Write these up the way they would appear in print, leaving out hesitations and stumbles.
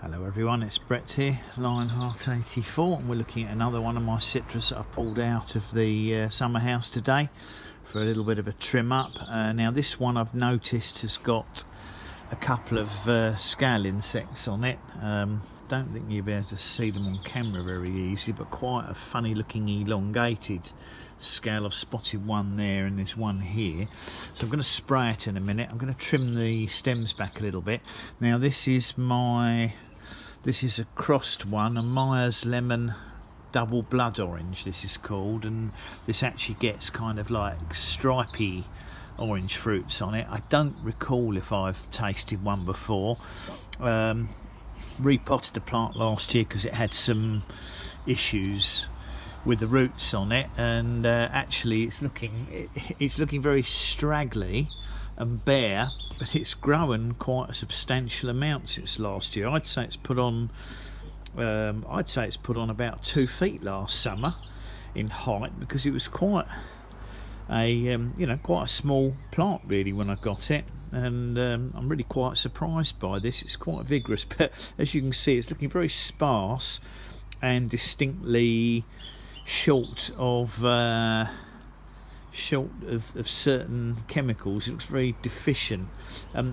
Hello everyone, it's Brett here, Lionheart84, and we're looking at another one of my citrus that I've pulled out of the summer house today for a little bit of a trim up. Now this one I've noticed has got a couple of scale insects on it. Don't think you'll be able to see them on camera very easily, but quite a funny looking elongated scale. I've spotted one there and there's one here, so I'm going to spray it in a minute. I'm going to trim the stems back a little bit. Now this is a crossed one, a Meyers Lemon double blood orange this is called, and this actually gets kind of like stripy orange fruits on it. I don't recall if I've tasted one before. Repotted the plant last year because it had some issues with the roots on it, and actually it's looking very straggly and bare, but it's grown quite a substantial amount since last year. I'd say it's put on about 2 feet last summer in height, because it was quite a quite a small plant really when I got it, and I'm really quite surprised by this. It's quite vigorous, but as you can see it's looking very sparse and distinctly short of certain chemicals. It looks very deficient.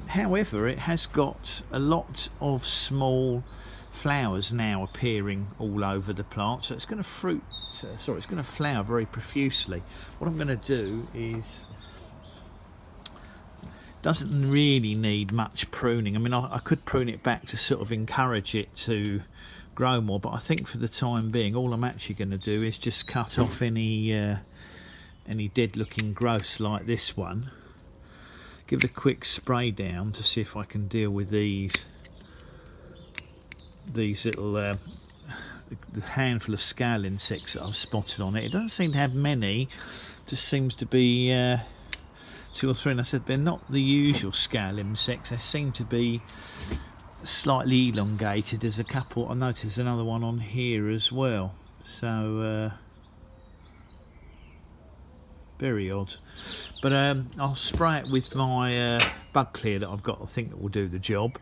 However, it has got a lot of small flowers now appearing all over the plant, so it's going to flower very profusely. What I'm going to do is, doesn't really need much pruning. I mean, I could prune it back to sort of encourage it to grow more, but I think for the time being all I'm actually going to do is just cut off any dead looking growths like this one. Give it a quick spray down to see if I can deal with these little the handful of scale insects that I've spotted on it. It doesn't seem to have many, just seems to be 2 or 3, and I said they're not the usual scale insects. They seem to be slightly elongated. There's a couple, I noticed there's another one on here as well, so very odd. But I'll spray it with my bug clear that I've got. I think it will do the job.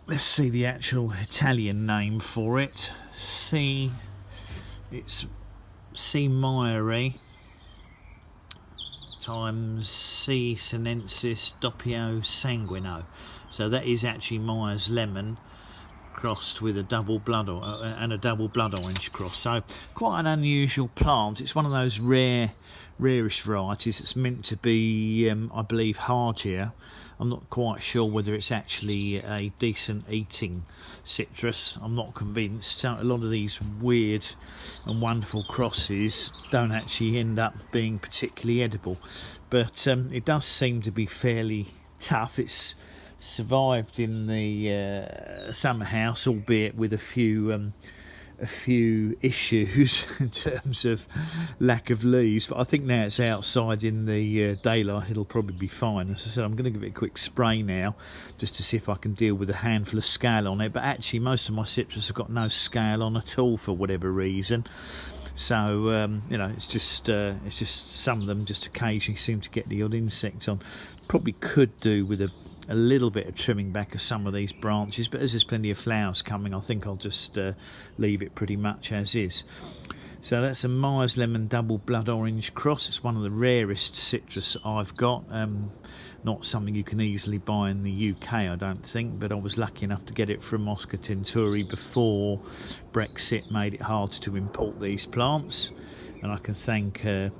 Let's see the actual Italian name for it. It's C. Meyeri times C. sinensis doppio sanguino. So that is actually Meyers Lemon crossed with a double blood orange cross. So quite an unusual plant. It's one of those rarish varieties. It's meant to be I believe hardier. I'm not quite sure whether it's actually a decent eating citrus. I'm not convinced. So a lot of these weird and wonderful crosses don't actually end up being particularly edible, but it does seem to be fairly tough. It's survived in the summer house, albeit with a few issues in terms of lack of leaves, but I think now it's outside in the daylight it'll probably be fine. As I said, I'm going to give it a quick spray now just to see if I can deal with a handful of scale on it, but actually most of my citrus have got no scale on at all for whatever reason. So it's just some of them just occasionally seem to get the odd insect on. Probably could do with a little bit of trimming back of some of these branches, but as there's plenty of flowers coming, I think I'll just leave it pretty much as is. So that's a Meyers Lemon double blood orange cross. It's one of the rarest citrus I've got. Not something you can easily buy in the UK, I don't think, but I was lucky enough to get it from Oscar Tinturi before Brexit made it hard to import these plants, and I can thank the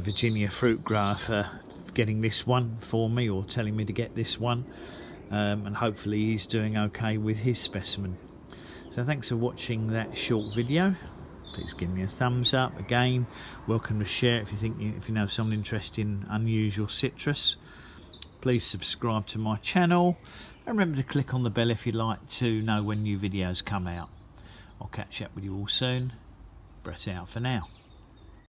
Virginia fruit grower for getting this one for me, or telling me to get this one, and hopefully he's doing okay with his specimen. So thanks for watching that short video. Please give me a thumbs up. Again, welcome to share if you know someone interested in unusual citrus. Please subscribe to my channel, and remember to click on the bell if you'd like to know when new videos come out. I'll catch up with you all soon. Brett out for now.